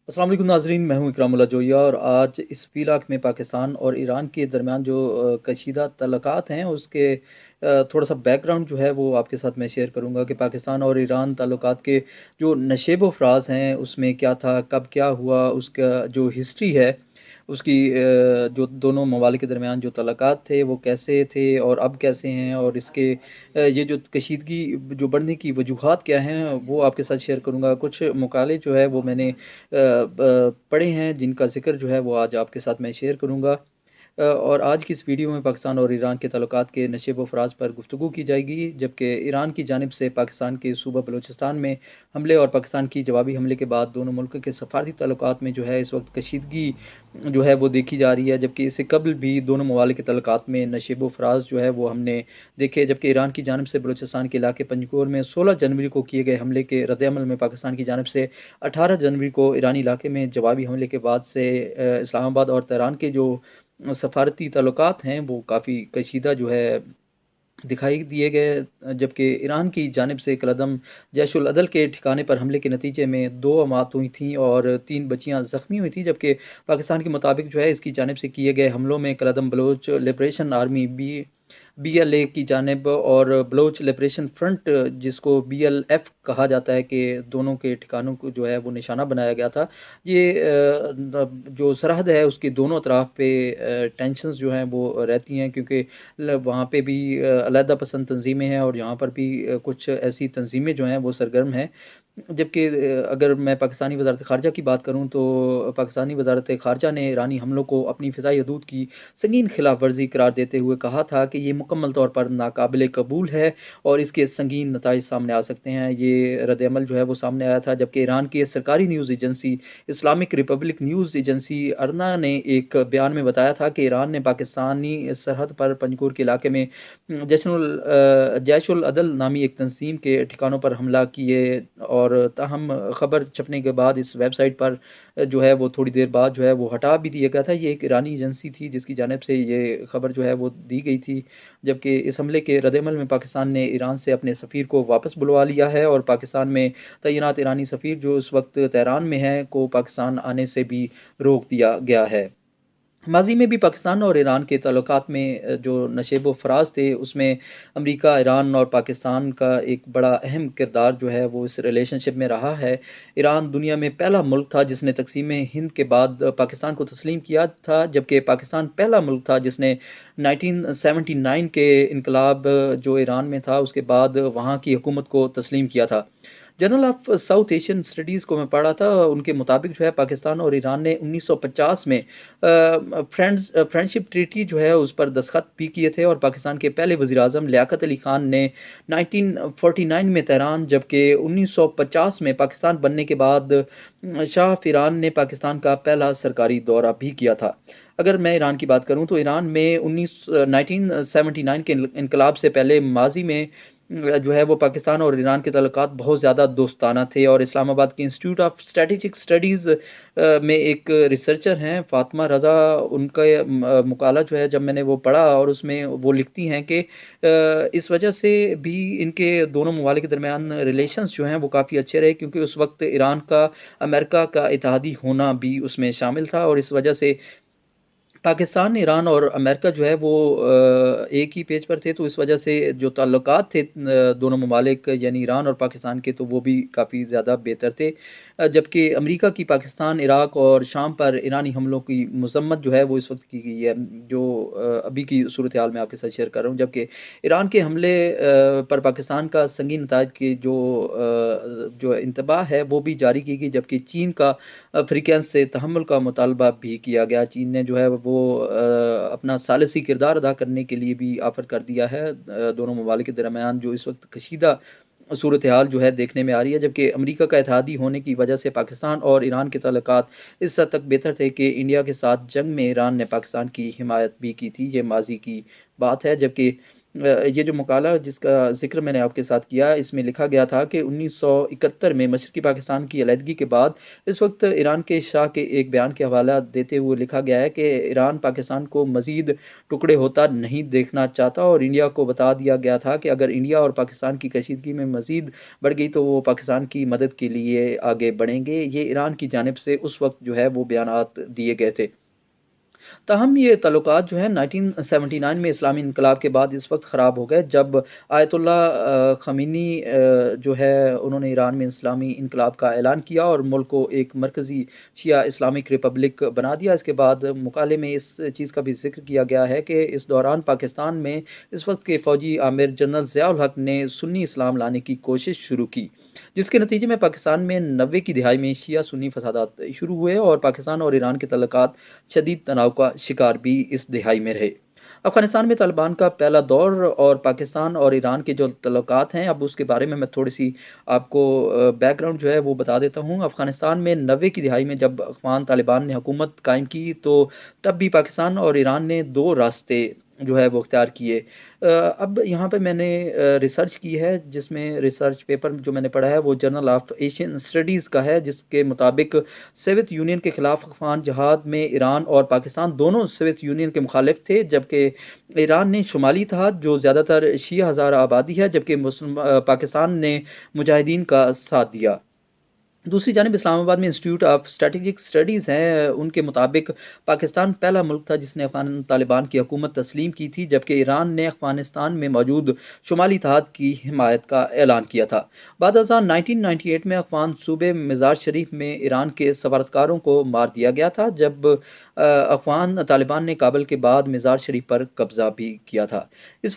अस्सलाम वालेकुम नाज़रीन, मैं हूँ इकरामुल्लाह जोया और आज इस वीलॉग में पाकिस्तान और ईरान के दरमियान जो कशीदा तल्लुकात हैं उसके थोड़ा-सा बैकग्राउंड जो है वो आपके साथ मैं शेयर करूँगा कि पाकिस्तान और ईरान ताल्लुकात के जो नशेब व फ़राज़ हैं उसमें क्या था, कब क्या हुआ, उसका जो हिस्ट्री है उसकी जो दोनों ममालिक के दरमियान जो तल्लुकात थे वो कैसे थे और अब कैसे हैं और इसके ये जो कशीदगी जो बढ़ने की वजूहात क्या हैं वो आपके साथ शेयर करूँगा। कुछ मकाले जो है वो मैंने पढ़े हैं जिनका ज़िक्र जो है वो आज आपके साथ मैं शेयर करूँगा। और आज की इस वीडियो में पाकिस्तान और ईरान के ताल्लुकात के नशेब व फ़राज़ पर गुफ्तगू की जाएगी, जबकि ईरान की जानिब से पाकिस्तान के सूबा बलूचिस्तान में हमले और पाकिस्तान की जवाबी हमले के बाद दोनों मुल्कों के सफ़ारती ताल्लुकात में जो है इस वक्त कशीदगी जो है वो देखी जा रही है, जबकि इससे कबल भी दोनों ममालिक के ताल्लुकात में नशेब व फ़राज़ जो है वो हमने देखे। जबकि ईरान की जानिब से बलूचिस्तान के इलाके पंजकोर में 16 जनवरी को किए गए हमले के रद्द-ए-अमल में पाकिस्तान की जानिब से 18 जनवरी को ईरानी इलाके में जवाबी हमले के बाद से इस्लामाबाद और तेहरान के जो सफ़ारती ताल्लुकात हैं वो काफ़ी कशीदा जो है दिखाई दिए गए, जबकि ईरान की जानिब से कलअदम जैश-उल अदल के ठिकाने पर हमले के नतीजे में 2 मौत हुई थीं और 3 बच्चियाँ ज़ख्मी हुई थीं, जबकि पाकिस्तान के मुताबिक जो है इसकी जानिब से किए गए हमलों में कलअदम बलोच लिबरेशन आर्मी बीएलए की जानिब और बलोच लिबरेशन फ्रंट जिसको बीएलएफ कहा जाता है कि दोनों के ठिकानों को जो है वो निशाना बनाया गया था। ये जो सरहद है उसके दोनों अतराफ पे टेंशन्स जो हैं वो रहती हैं, क्योंकि वहाँ पे भी अलहदा पसंद तंजीमें हैं और यहाँ पर भी कुछ ऐसी तंजीमें जो हैं वो सरगर्म हैं। जबकि अगर मैं पाकिस्तानी वज़ारत ख़ारजा की बात करूँ तो पाकिस्तानी वज़ारत ख़ारजा ने ईरानी हमलों को अपनी फ़िज़ाई हदूद की संगीन खिलाफ वर्जी करार देते हुए कहा था कि ये मुकम्मल तौर पर नाकाबिले कबूल है और इसके संगीन नताइज सामने आ सकते हैं। ये रद्द-ए-अमल जो है वो सामने आया था, जबकि ईरान की सरकारी news agency Islamic Republic News Agency IRNA ने एक बयान में बताया था कि ईरान ने पाकिस्तानी सरहद पर पंजकोर के इलाके में जैश-उल अदल नामी एक तंज़ीम के ठिकानों पर हमला किए और ताहम खबर छपने के बाद इस वेबसाइट पर जो है वो थोड़ी देर बाद जो है वो हटा भी दिया गया था। ये एक ईरानी एजेंसी थी जिसकी जानिब से ये खबर जो है वो दी गई थी। जबकि इस हमले के रद्द-ए-अमल में पाकिस्तान ने ईरान से अपने सफ़ीर को वापस बुलवा लिया है और पाकिस्तान में तैनात ईरानी सफ़ीर जो इस वक्त तेहरान में है को पाकिस्तान आने से भी रोक दिया गया है। माज़ी में भी पाकिस्तान और ईरान के ताल्लुकात में जो नशेब व फ़राज़ थे उसमें अमेरिका, ईरान और पाकिस्तान का एक बड़ा अहम किरदार जो है वो इस रिलेशनशिप में रहा है। ईरान दुनिया में पहला मुल्क था जिसने तक़सीम-ए-हिंद के बाद पाकिस्तान को तस्लीम किया था, जबकि पाकिस्तान पहला मुल्क था जिसने 1979 के इनकलाब जो ईरान में था उसके बाद वहाँ की हुकूमत को तस्लीम किया था। Journal of south Asian studies को मैं पढ़ा था, उनके मुताबिक जो है पाकिस्तान और ईरान ने 1950 में फ्रेंडशिप ट्रीटी जो है उस पर दस्तखत भी किए थे और पाकिस्तान के पहले वज़ीर-ए-आज़म लियाकत अली खान ने 1949 में तेहरान, जबकि 1950 में पाकिस्तान बनने के बाद शाह फ़िरान ने पाकिस्तान का पहला सरकारी दौरा भी किया था। अगर मैं ईरान की बात करूँ तो ईरान में 1979 के इनकलाब से पहले माज़ी में जो है वो पाकिस्तान और ईरान के ताल्लुकात बहुत ज़्यादा दोस्ताना थे और इस्लामाबाद के इंस्टीट्यूट ऑफ स्ट्रैटेजिक स्टडीज़ में एक रिसर्चर हैं फ़ातिमा रज़ा, उनका मकाला जो है जब मैंने वो पढ़ा और उसमें वो लिखती हैं कि इस वजह से भी इनके दोनों ममालिक के दरमियान रिलेशंस जो हैं वो काफ़ी अच्छे रहे, क्योंकि उस वक़्त ईरान का अमेरिका का इत्तेहादी होना भी उसमें शामिल था और इस वजह से पाकिस्तान, ईरान और अमेरिका जो है वो एक ही पेज पर थे, तो इस वजह से जो ताल्लुकात थे दोनों ममालिक यानी ईरान और पाकिस्तान के, तो वो भी काफ़ी ज़्यादा बेहतर थे। जबकि अमेरिका की पाकिस्तान, इराक और शाम पर ईरानी हमलों की मज़म्मत जो है वो इस वक्त की गई है, जो अभी की सूरत हाल मैं आपके साथ शेयर कर रहा हूँ। जबकि ईरान के हमले पर पाकिस्तान का संगीन नताइज की जो इंतबाह है वो भी जारी की गई, जबकि चीन का अफ्रीकन से तहम्मुल का मुतालबा भी किया गया। चीन ने जो है वो अपना सालिसी किरदार अदा करने के लिए भी ऑफ़र कर दिया है। दोनों ममालिक के दरमियान जो इस वक्त कशीदा सूरत हाल जो है देखने में आ रही है, जबकि अमेरिका का इत्तेहादी होने की वजह से पाकिस्तान और ईरान के ताल्लुकात इस हद तक बेहतर थे कि इंडिया के साथ जंग में ईरान ने पाकिस्तान की हिमायत भी की थी। ये माज़ी की बात है। जबकि ये जो मकाला जिसका ज़िक्र मैंने आपके साथ किया, इसमें लिखा गया था कि 1971 में मशरक़ी पाकिस्तान की अलहदगी के बाद इस वक़्त ईरान के शाह के एक बयान के हवाला देते हुए लिखा गया है कि ईरान पाकिस्तान को मज़ीद टुकड़े होता नहीं देखना चाहता, और इंडिया को बता दिया गया था कि अगर इंडिया और पाकिस्तान की कशीदगी में मज़ीद बढ़ गई तो वो पाकिस्तान की मदद के लिए आगे बढ़ेंगे। ये ईरान की जानिब से उस वक़्त जो है वो बयानात दिए गए थे। ताहम ये ताल्लुकात जो है 1979 में इस्लामी इनकलाब के बाद इस वक्त ख़राब हो गए, जब आयतुल्ला ख़मीनी जो है उन्होंने ईरान में इस्लामी इनकलाब का ऐलान किया और मुल्क को एक मरकज़ी शिया इस्लामिक रिपब्लिक बना दिया। इसके बाद मुकाले में इस चीज़ का भी जिक्र किया गया है कि इस दौरान पाकिस्तान में इस वक्त के फ़ौजी आमिर जनरल ज़ियाउल हक ने सुन्नी इस्लाम लाने की कोशिश शुरू की, जिसके नतीजे में पाकिस्तान में 90 की दिहाई में शिया सुन्नी फसादात शुरू हुए और पाकिस्तान और ईरान के तल्लुकात शदीद तनाव का शिकार भी इस दिहाई में रहे। अफगानिस्तान में तालिबान का पहला दौर और पाकिस्तान और ईरान के जो तल्लुकात हैं, अब उसके बारे में मैं थोड़ी सी आपको बैकग्राउंड जो है वो बता देता हूँ। अफगानिस्तान में 90 की दिहाई में जब अफगान तालिबान ने हुकूमत कायम की, तो तब भी पाकिस्तान और ईरान ने दो रास्ते जो है वो इख्तियार किए। अब यहाँ पे मैंने रिसर्च की है, जिसमें रिसर्च पेपर जो मैंने पढ़ा है वो जर्नल ऑफ एशियन स्टडीज़ का है, जिसके मुताबिक सोवियत यूनियन के ख़िलाफ़ अफ़गान जहाद में ईरान और पाकिस्तान दोनों सोवियत यूनियन के मुखालिफ थे, जबकि ईरान ने शुमाली इत्तेहाद जो ज़्यादातर शिया हज़ारा आबादी है, जबकि पाकिस्तान ने मुजाहिदीन का साथ दिया। दूसरी जानिब इस्लामाबाद में इंस्टीट्यूट ऑफ स्ट्रेटेजिक स्टडीज़ हैं, उनके मुताबिक पाकिस्तान पहला मुल्क था जिसने अफ़गान तालिबान की हुकूमत तस्लीम की थी, जबकि ईरान ने अफ़गानिस्तान में मौजूद शुमाली इत्तेहाद की हिमायत का ऐलान किया था। बाद 1998 में अफ़गान सूबे मज़ार शरीफ में ईरान के सफारतकारों को मार दिया गया था, जब अफ़गान तालिबान ने काबुल के बाद मज़ार शरीफ पर कब्ज़ा भी किया था। इस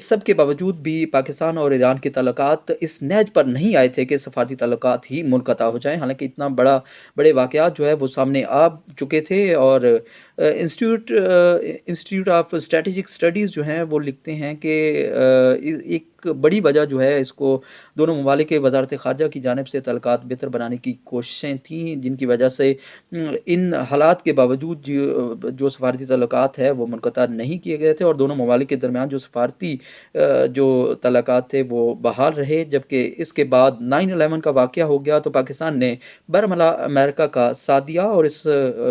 सब के बावजूद भी पाकिस्तान और ईरान के ताल्लुकात इस नहज पर नहीं आए थे कि सफारती ताल्लुकात ही मुनक़ता हो जाएँ। हालाँकि इतना बड़े वाक़यात जो है वो सामने आ चुके थे, और इंस्टीट्यूट ऑफ स्ट्रेटेजिक स्टडीज़ जो हैं वो लिखते हैं कि एक बड़ी वजह जो है इसको दोनों ममालिक के वज़ारत ख़ारिजा की जानिब से तल्लुकात बेहतर बनाने की कोशिशें थीं, जिनकी वजह से इन हालात के बावजूद जो सफारती तल्लुकात है वो मुनक़ता नहीं किए गए थे, और दोनों ममालिक के दरमियान जो सफारती जो तल्लुकात थे वो बहाल रहे। जबकि इसके बाद 9/11 का वाक़या हो गया, तो पाकिस्तान ने बरमला अमेरिका का साथ दिया, और इस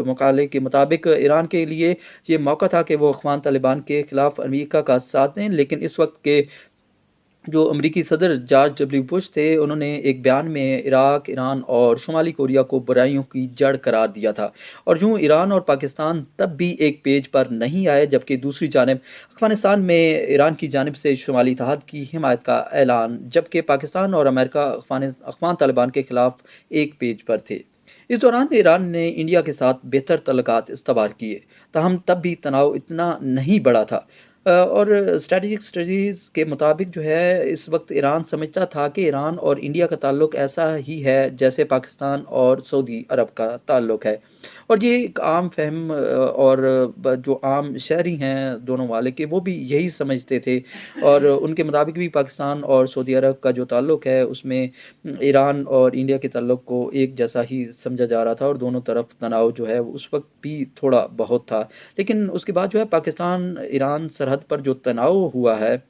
मकाले के मुताबिक ईरान के लिए ये मौका था कि वो अफ़गान तालिबान के ख़िलाफ़ अमेरिका का साथ दें। लेकिन इस वक्त के जो अमरीकी सदर जॉर्ज डब्ल्यू बुश थे, उन्होंने एक बयान में इराक, ईरान और शुमाली कोरिया को बुराइयों की जड़ करार दिया था, और यूँ ईरान और पाकिस्तान तब भी एक पेज पर नहीं आए, जबकि दूसरी जानिब अफ़गानिस्तान में ईरान की जानिब से शुमाली इत्तेहाद की हिमायत का ऐलान, जबकि पाकिस्तान और अमेरिका अफ़गान तालिबान के ख़िलाफ़ एक पेज पर थे। इस दौरान ईरान ने इंडिया के साथ बेहतर तल्लुकात इस्तवार किए, ताहम तब भी तनाव इतना नहीं बढ़ा था। और स्ट्रेटेजिक स्टडीज़ के मुताबिक जो है इस वक्त ईरान समझता था कि ईरान और इंडिया का ताल्लुक ऐसा ही है जैसे पाकिस्तान और सऊदी अरब का ताल्लुक है, और ये एक आम फहम और जो आम शहरी हैं दोनों वाले के, वो भी यही समझते थे, और उनके मुताबिक भी पाकिस्तान और सऊदी अरब का जो ताल्लुक है उसमें ईरान और इंडिया के ताल्लुक को एक जैसा ही समझा जा रहा था, और दोनों तरफ तनाव जो है उस वक्त भी थोड़ा बहुत था। लेकिन उसके बाद जो है पाकिस्तान ईरान सरहद पर जो तनाव हुआ है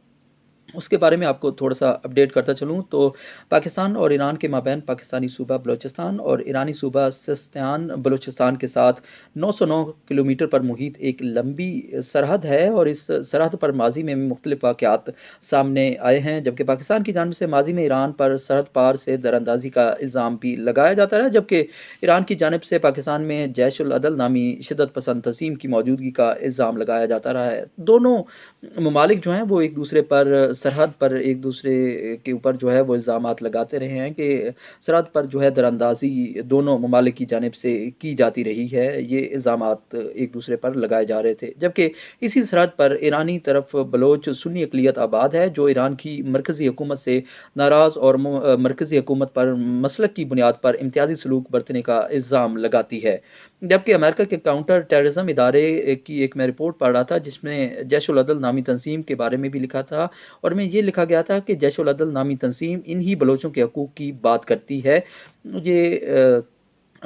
उसके बारे में आपको थोड़ा-सा अपडेट करता चलूँ, तो पाकिस्तान और ईरान के माबैन पाकिस्तानी सूबा बलूचिस्तान और ईरानी सूबा सिस्तान बलूचिस्तान के साथ 909 किलोमीटर पर मुहित एक लंबी सरहद है, और इस सरहद पर माज़ी में मुख्तलिफ वाक़यात सामने आए हैं। जबकि पाकिस्तान की जानिब से माज़ी में ईरान पर सरहद पार से दरअंदाज़ी का इल्ज़ाम भी लगाया जाता रहा, जबकि ईरान की जानिब से पाकिस्तान में जैश उल अदल नामी शिद्दत पसंद तंज़ीम की मौजूदगी का इल्ज़ाम लगाया जाता रहा है। दोनों ममालिक जो हैं वो एक दूसरे पर सरहद पर एक दूसरे के ऊपर जो है वो इल्ज़ामात लगाते रहे हैं कि सरहद पर जो है दरअंदाज़ी दोनों ममालिक की जानिब से की जाती रही है। ये इल्ज़ामात एक दूसरे पर लगाए जा रहे थे, जबकि इसी सरहद पर ईरानी तरफ बलोच सुन्नी अक़लियत आबाद है, जो ईरान की मरकज़ी हुकूमत से नाराज़ और मरकज़ी हुकूमत पर मसलक की बुनियाद पर इम्तियाज़ी सलूक बरतने का इल्ज़ाम लगाती है। जबकि अमेरिका के काउंटर टेररिज़्म इदारे की एक मैं रिपोर्ट पढ़ रहा था, जिसमें जैश उल अदल नामी तंज़ीम के बारे में भी लिखा था, और में ये लिखा गया था कि जैश उल अदल नामी तंज़ीम इन्हीं बलोचों के हकूक़ की बात करती है। ये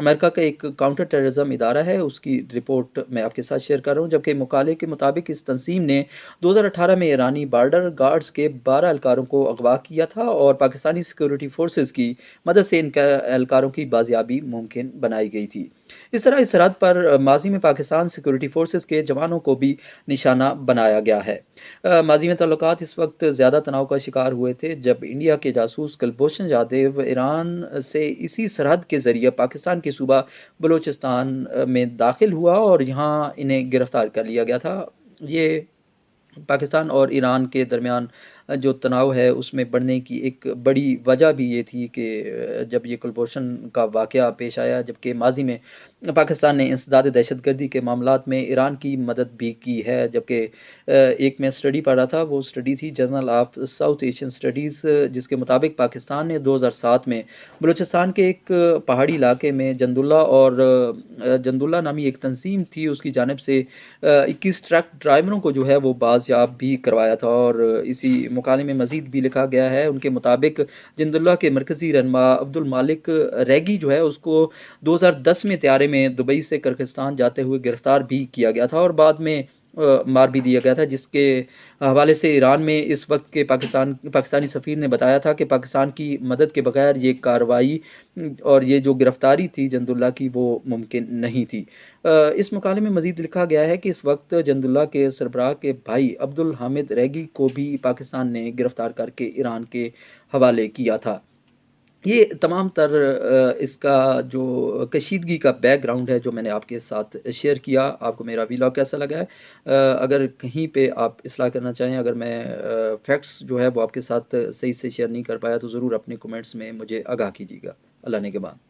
अमेरिका का एक काउंटर टेररिज्म इदारा है, उसकी रिपोर्ट मैं आपके साथ शेयर कर रहा हूँ। जबकि मुकाले के मुताबिक इस तंजीम ने 2018 में ईरानी बॉर्डर गार्ड्स के 12 एहलकारों को अगवा किया था और पाकिस्तानी सिक्योरिटी फोर्सेस की मदद से इन एहलकारों की बाजियाबी मुमकिन बनाई गई थी। इस तरह इस सरहद पर माजी में पाकिस्तान सिक्योरिटी फोर्सेस के जवानों को भी निशाना बनाया गया है। माजी में ताल्लुकात इस वक्त ज़्यादा तनाव का शिकार हुए थे जब इंडिया के जासूस कुलभूषण जाधव ईरान से इसी सरहद के ज़रिए पाकिस्तान के सूबा बलूचिस्तान में दाखिल हुआ और यहाँ इन्हें गिरफ्तार कर लिया गया था। ये पाकिस्तान और ईरान के दरमियान जो तनाव है उसमें बढ़ने की एक बड़ी वजह भी ये थी कि जब ये कुलभूषण का वाक़या पेश आया, जबकि माजी में पाकिस्तान ने इंसदाद दहशतगर्दी के मामलात में ईरान की मदद भी की है। जबकि एक मैं स्टडी पढ़ रहा था, वो स्टडी थी journal of south Asian studies, जिसके मुताबिक पाकिस्तान ने 2007 में बलूचिस्तान के एक पहाड़ी इलाके में जंदुल्ला नामी एक तंजीम थी, उसकी जानिब से 21 ट्रक ड्राइवरों को जो है वो बाजियाब भी करवाया था। और इसी मुकाले में मजीद भी लिखा गया है, उनके मुताबिक जंदुल्ला के मरकज़ी रहनुमा अब्दुल मालिक रैगी जो है उसको 2010 में त्यारे में दुबई से किर्गिस्तान जाते हुए गिरफ्तार भी किया गया था और बाद में मार भी दिया गया था, जिसके हवाले से ईरान में इस वक्त के पाकिस्तानी सफ़ीर ने बताया था कि पाकिस्तान की मदद के बगैर ये कार्रवाई और ये जो गिरफ्तारी थी जंदुल्ला की वो मुमकिन नहीं थी। इस मकाले में मजीद लिखा गया है कि इस वक्त जंदुल्ला के सरबराह के भाई अब्दुल हामिद रैगी को भी पाकिस्तान ने गिरफ्तार करके ईरान के हवाले किया था। ये तमाम तर इसका जो कशीदगी का बैकग्राउंड है जो मैंने आपके साथ शेयर किया। आपको मेरा वीलॉग कैसा लगा है? अगर कहीं पे आप इस्लाह करना चाहें, अगर मैं फैक्ट्स जो है वो आपके साथ सही से शेयर नहीं कर पाया तो ज़रूर अपने कमेंट्स में मुझे आगाह कीजिएगा। अल्लाह ने के बाद।